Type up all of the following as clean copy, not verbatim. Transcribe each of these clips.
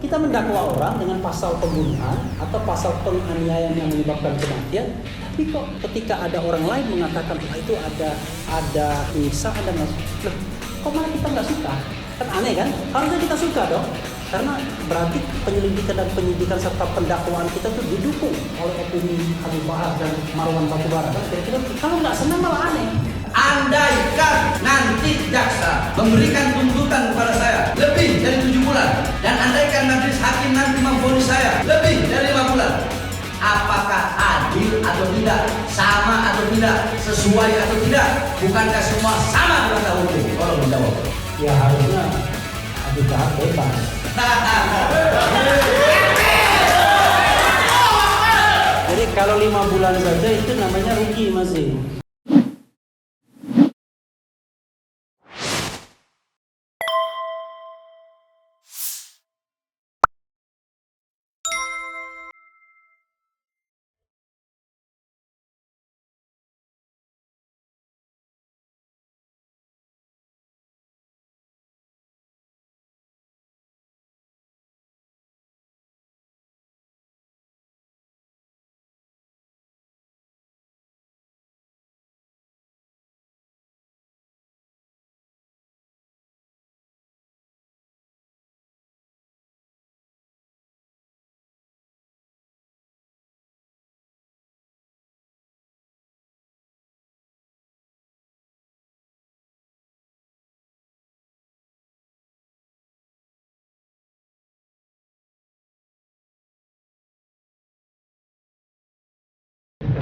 Kita mendakwa orang dengan pasal pembunuhan atau pasal penganiayaan yang menyebabkan kematian, tapi kok ketika ada orang lain mengatakan itu ada penyiksaan dan loh, kok malah kita nggak suka? Kan aneh kan? Harusnya kita suka dong, karena berarti penyelidikan dan penyidikan serta pendakwaan kita tuh didukung oleh opini Habib Bahar dan Marwan Batubara. Kan kira-kira kalau nggak senang malah aneh. Andaikan nanti jaksa memberikan tuntutan kepada saya lebih dari 7 bulan, dan andaikan majelis hakim nanti memvonis saya lebih dari 5 bulan, apakah adil atau tidak, sama atau tidak, sesuai atau tidak? Bukankah semua sama di mata hukum? Tolong menjawab. Ya harusnya Habib Bahar bebas. Jadi kalau 5 bulan saja itu namanya rugi masih.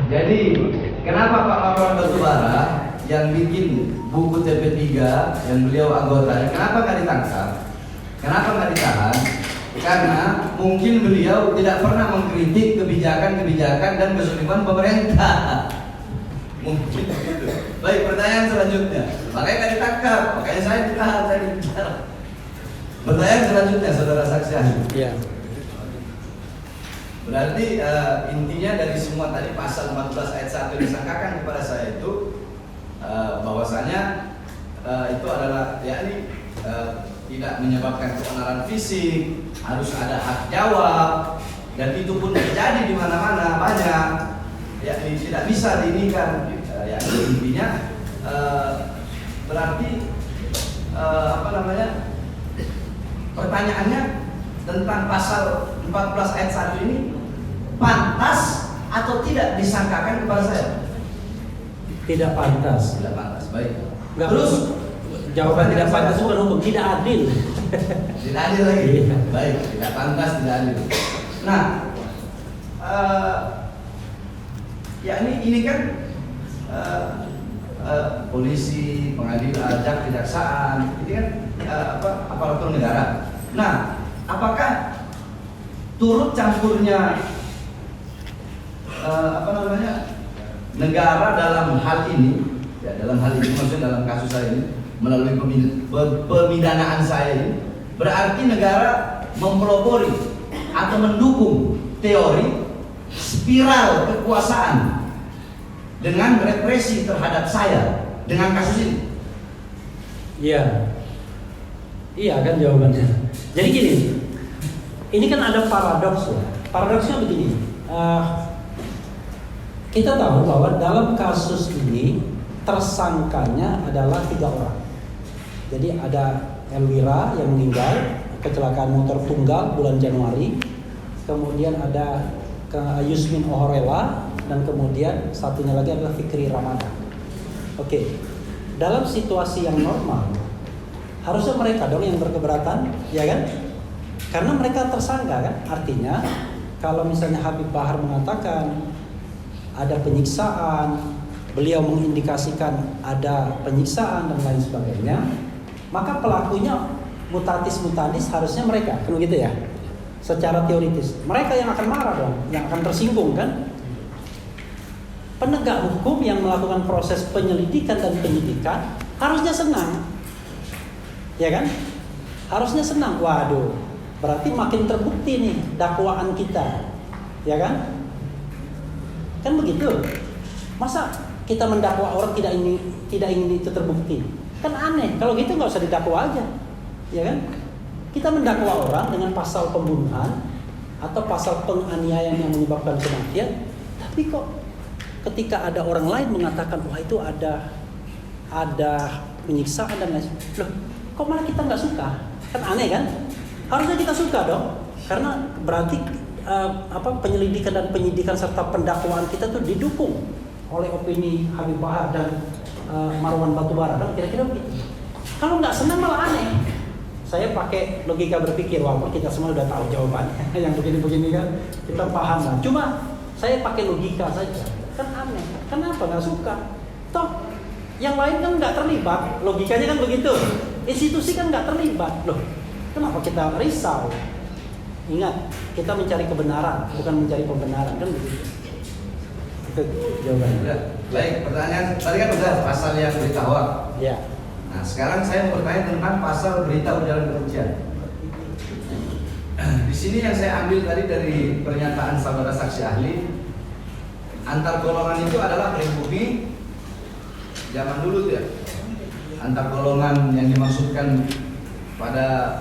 Jadi, kenapa Pak Marwan Batubara yang bikin buku TP3 yang beliau anggotanya, kenapa nggak ditangkap? Kenapa nggak ditahan? Karena mungkin beliau tidak pernah mengkritik kebijakan-kebijakan dan kezaliman pemerintah. Mungkin begitu. Baik, pertanyaan selanjutnya. Makanya nggak ditangkap, makanya saya ditahan, saya bicara. Pertanyaan selanjutnya, saudara saksi ahli. Iya. Berarti intinya dari semua tadi pasal 14 ayat 1 yang disangkakan kepada saya itu bahwasanya itu adalah yakni tidak menyebabkan keonaran fisik, harus ada hak jawab, dan itu pun terjadi di mana-mana banyak, yakni tidak bisa diinikan. Yakni intinya berarti apa namanya? Pertanyaannya tentang pasal 14 ayat 1 ini pantas atau tidak disangkakan kepada saya? Tidak pantas. Tidak pantas, baik. Nggak, Terus jawaban tidak pantas bukan hukum, tidak adil. tidak adil lagi. Iya. Baik, tidak pantas, tidak adil. Nah, ya ini kan polisi, pengadilan, kejaksaan, ini kan aparatur negara. Nah, apakah turut campurnya negara dalam hal ini, ya dalam hal ini maksudnya dalam kasus saya ini melalui pemidanaan saya ini, berarti negara mempelopori atau mendukung teori spiral kekuasaan dengan represi terhadap saya dengan kasus ini. Iya. Iya kan jawabannya. Jadi gini, ini kan ada paradoks ya. Paradoksnya begini, kita tahu bahwa dalam kasus ini tersangkanya adalah 3 orang. Jadi ada Elwira yang meninggal kecelakaan motor tunggal bulan Januari, kemudian ada Yusmin Ohorela, dan kemudian satunya lagi adalah Fikri Ramadan. Oke, dalam situasi yang normal harusnya mereka dong yang berkeberatan, ya kan? Karena mereka tersangka kan. Artinya kalau misalnya Habib Bahar mengatakan ada penyiksaan, beliau mengindikasikan ada penyiksaan dan lain sebagainya, maka pelakunya mutatis mutandis harusnya mereka, kan begitu ya? Secara teoritis, mereka yang akan marah dong, yang akan tersinggung kan? Penegak hukum yang melakukan proses penyelidikan dan penyidikan harusnya senang, ya kan? Harusnya senang. Waduh, berarti makin terbukti nih dakwaan kita, ya kan? Kan begitu. Masa kita mendakwa orang tidak ingin itu terbukti? Kan aneh. Kalau gitu nggak usah didakwa aja, ya kan? Kita mendakwa orang dengan pasal pembunuhan atau pasal penganiayaan yang menyebabkan kematian, tapi kok ketika ada orang lain mengatakan wah itu ada penyiksaan dan lain sebagainya, loh kok malah kita nggak suka? Kan aneh kan? Harusnya kita suka dong, karena berarti penyelidikan dan penyidikan serta pendakwaan kita tuh didukung oleh opini Habib Bahar dan Marwan Batubara, kan kira-kira begitu. Kalau nggak senang malah aneh. Saya pakai logika berpikir, walaupun kita semua udah tahu jawabannya. Yang begini-begini kan kita paham lah. Cuma saya pakai logika saja. Kan aneh. Kenapa nggak suka? Toh yang lain kan nggak terlibat. Logikanya kan begitu. Institusi kan nggak terlibat. Loh, kenapa kita risau? Ingat, kita mencari kebenaran, bukan mencari pembenaran, kan begitu. Itu jawabannya. Baik, pertanyaan tadi kan udah pasal yang berita hoax. Ya. Nah, sekarang saya mau bertanya tentang pasal berita ujaran kebencian. Di sini yang saya ambil tadi dari pernyataan saudara saksi ahli, antar golongan itu adalah pribumi zaman dulu tuh ya. Antar golongan yang dimaksudkan pada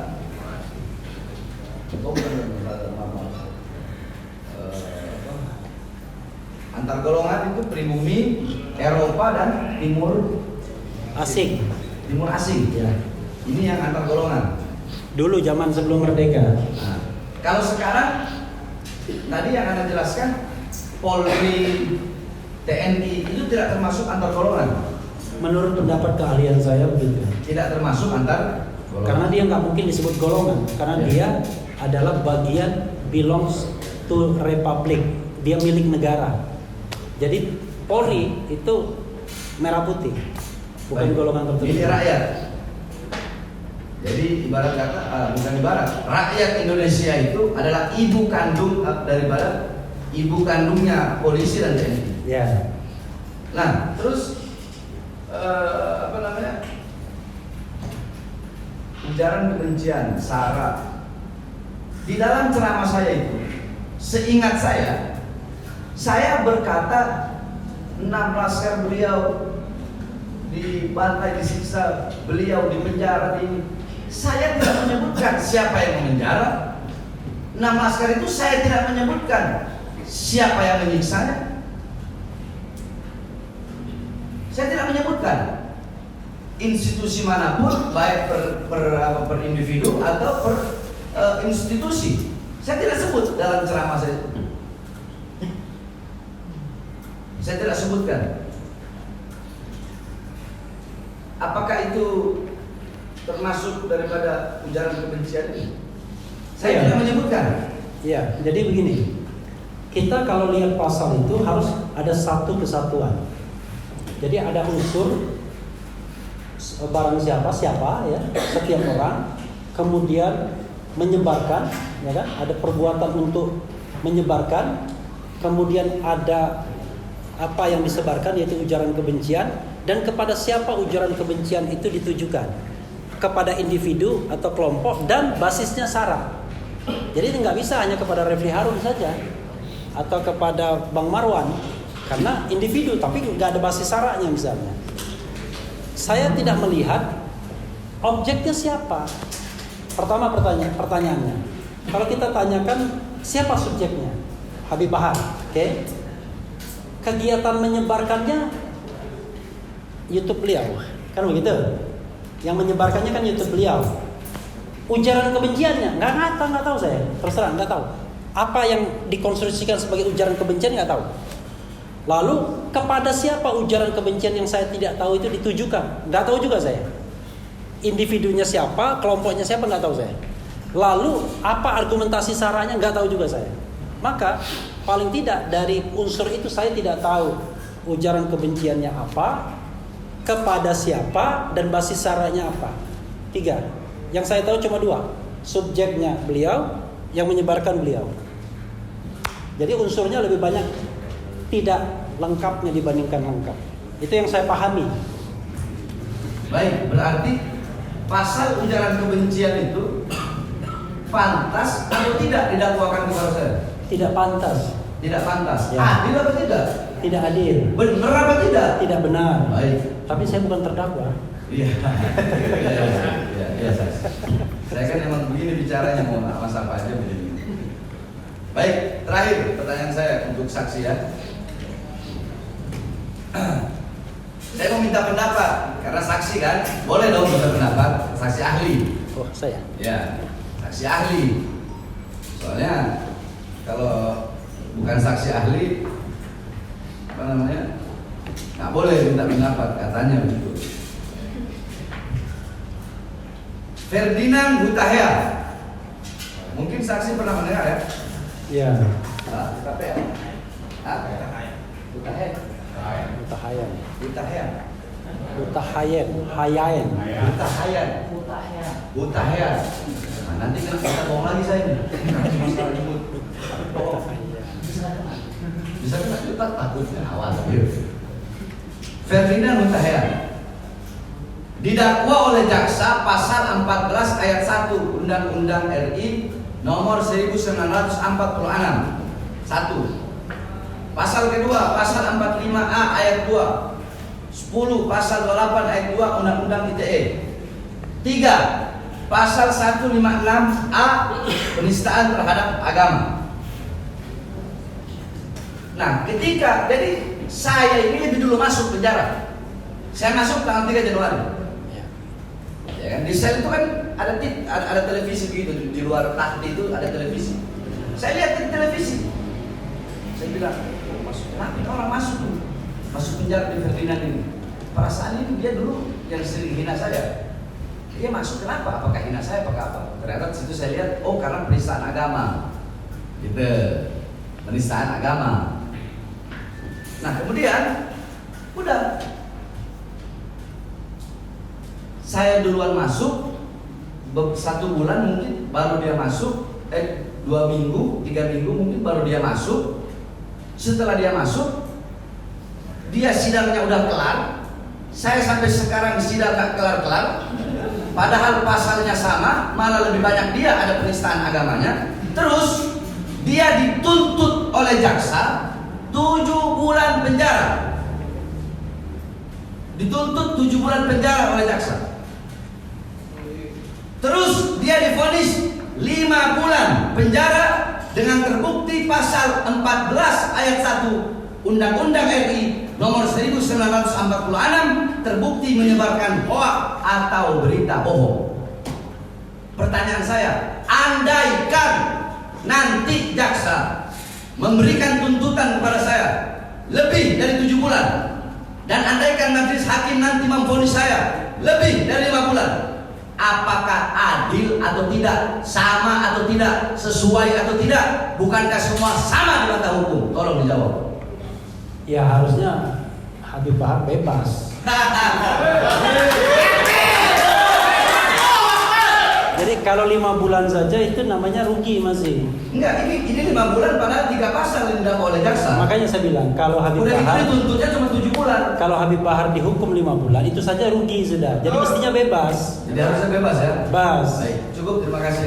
antar golongan itu pribumi Eropa dan timur Asing. Ya. Ini yang antar golongan. Dulu zaman sebelum merdeka. Nah, kalau sekarang tadi yang Anda jelaskan Polri, TNI itu tidak termasuk antar golongan. Menurut pendapat keahlian saya begitu. Tidak termasuk antar golongan. Karena dia nggak mungkin disebut golongan, karena Ya. dia adalah bagian belongs to republic. Dia milik negara. Jadi Polri itu merah putih, bukan Baik. golongan tertentu. Milik rakyat. Jadi ibarat kata, bukan ibarat, rakyat Indonesia itu adalah ibu kandung daripada ibu kandungnya polisi dan TNI. Ya. Nah, terus ujaran kebencian, sara. Di dalam ceramah saya itu, seingat saya berkata 6 laskar beliau dibantai, disiksa, beliau dipenjara di. Saya tidak menyebutkan siapa yang memenjara. 6 laskar itu saya tidak menyebutkan siapa yang menyiksanya. Saya tidak menyebutkan institusi manapun, baik per individu atau per institusi. Saya tidak sebut dalam ceramah saya. Saya tidak sebutkan. Apakah itu termasuk daripada ujaran kebencian ini? Saya tidak menyebutkan. Iya, jadi begini. Kita kalau lihat pasal itu harus ada satu kesatuan. Jadi ada unsur barang siapa ya, setiap orang, kemudian menyebarkan, ya kan? Ada perbuatan untuk menyebarkan, kemudian ada apa yang disebarkan yaitu ujaran kebencian, dan kepada siapa ujaran kebencian itu ditujukan, kepada individu atau kelompok, dan basisnya sara. Jadi nggak bisa hanya kepada Refli Harun saja atau kepada Bang Marwan, karena individu tapi nggak ada basis saranya misalnya. Saya tidak melihat objeknya siapa. Pertama pertanyaannya, kalau kita tanyakan siapa subjeknya, Habib Bahar, oke? Kegiatan menyebarkannya YouTube beliau, kan begitu? Yang menyebarkannya kan YouTube beliau. Ujaran kebenciannya nggak tahu saya, terserah nggak tahu. Apa yang dikonstruksikan sebagai ujaran kebencian nggak tahu. Lalu kepada siapa ujaran kebencian yang saya tidak tahu itu ditujukan, nggak tahu juga saya. Individunya siapa, kelompoknya siapa nggak tahu saya. Lalu apa argumentasi saranya nggak tahu juga saya. Maka paling tidak dari unsur itu saya tidak tahu ujaran kebenciannya apa, kepada siapa, dan basis saranya apa. 3. Yang saya tahu cuma 2. Subjeknya beliau, yang menyebarkan beliau. Jadi unsurnya lebih banyak tidak lengkapnya dibandingkan lengkap. Itu yang saya pahami. Baik, berarti pasal ujaran kebencian itu pantas atau tidak didakwakan kepada saya? Tidak pantas. Tidak pantas. Ya. Adil atau tidak? Tidak adil. Benar apa tidak? Tidak benar. Baik. Tapi saya bukan terdakwa. Iya. Iya. Saya kan emang begini. bicaranya mau mas apa aja begini. Baik, terakhir pertanyaan saya untuk saksi ya. Saya mau minta pendapat karena saksi kan, boleh dong minta pendapat, saksi ahli. Oh, saya. Ya, saksi ahli. Soalnya kalau bukan saksi ahli, apa namanya, nggak boleh minta pendapat, katanya begitu. Ferdinand Hutahea, mungkin saksi pernah mendengar ya? Ya. Hutahea. Hutahea. Utahayan. Hutahea. Utahayan. Hayain. Hutahea. Hutahea. Nah, nanti kan kita bohong lagi saya ini. Masalah nyebut. Bisa kena juta takutnya awal. Ferdinand Hutahea didakwa oleh jaksa pasal 14 ayat 1 Undang-Undang RI nomor 1946. 1. Pasal kedua, pasal 45A ayat 2. 10 pasal 28 ayat 2 Undang-Undang ITE. 3. Pasal 156A penistaan terhadap agama. Nah, ketika jadi saya ini lebih dulu masuk penjara. Saya masuk tanggal 3 Januari. Ya kan? Di sel itu kan ada televisi begitu, di luar tahti itu ada televisi. Saya lihat di televisi. Saya bilang, kenapa orang masuk tuh? Masuk penjara di Ferdinand ini. Perasaan ini dia dulu yang sering hina saya. Dia masuk kenapa? Apakah hina saya? Apakah apa? Ternyata di situ saya lihat, oh karena penistaan agama. Gitu. Penistaan agama. Nah kemudian, udah. Saya duluan masuk, 1 bulan mungkin baru dia masuk, 2 minggu, 3 minggu mungkin baru dia masuk. Setelah dia masuk, dia sidangnya udah kelar. Saya sampai sekarang sidang gak kelar-kelar. Padahal pasalnya sama, malah lebih banyak dia ada penistaan agamanya. Terus dia dituntut oleh jaksa 7 bulan penjara. Dituntut 7 bulan penjara oleh jaksa. Terus dia divonis 5 bulan penjara dengan terbukti pasal 14 ayat 1 Undang-Undang RI nomor 1946 terbukti menyebarkan hoaks atau berita bohong. Pertanyaan saya, andaikan nanti jaksa memberikan tuntutan kepada saya lebih dari 7 bulan dan andaikan majelis hakim nanti memvonis saya lebih dari 5 bulan, apakah adil atau tidak, sama atau tidak, sesuai atau tidak? Bukankah semua sama di mata hukum? Tolong dijawab. Ya harusnya Habib Bahar bebas. Jadi kalau 5 bulan saja itu namanya rugi masih. Enggak, ini 5 bulan padahal 3 pasal yang didakwa oleh jaksa. Makanya saya bilang kalau Habib Udah Bahar itu dituntutnya cuma 7 bulan. Kalau Habib Bahar dihukum 5 bulan itu saja rugi sudah. Jadi mestinya bebas. Jadi harusnya bebas ya. Bebas. Baik, cukup, terima kasih.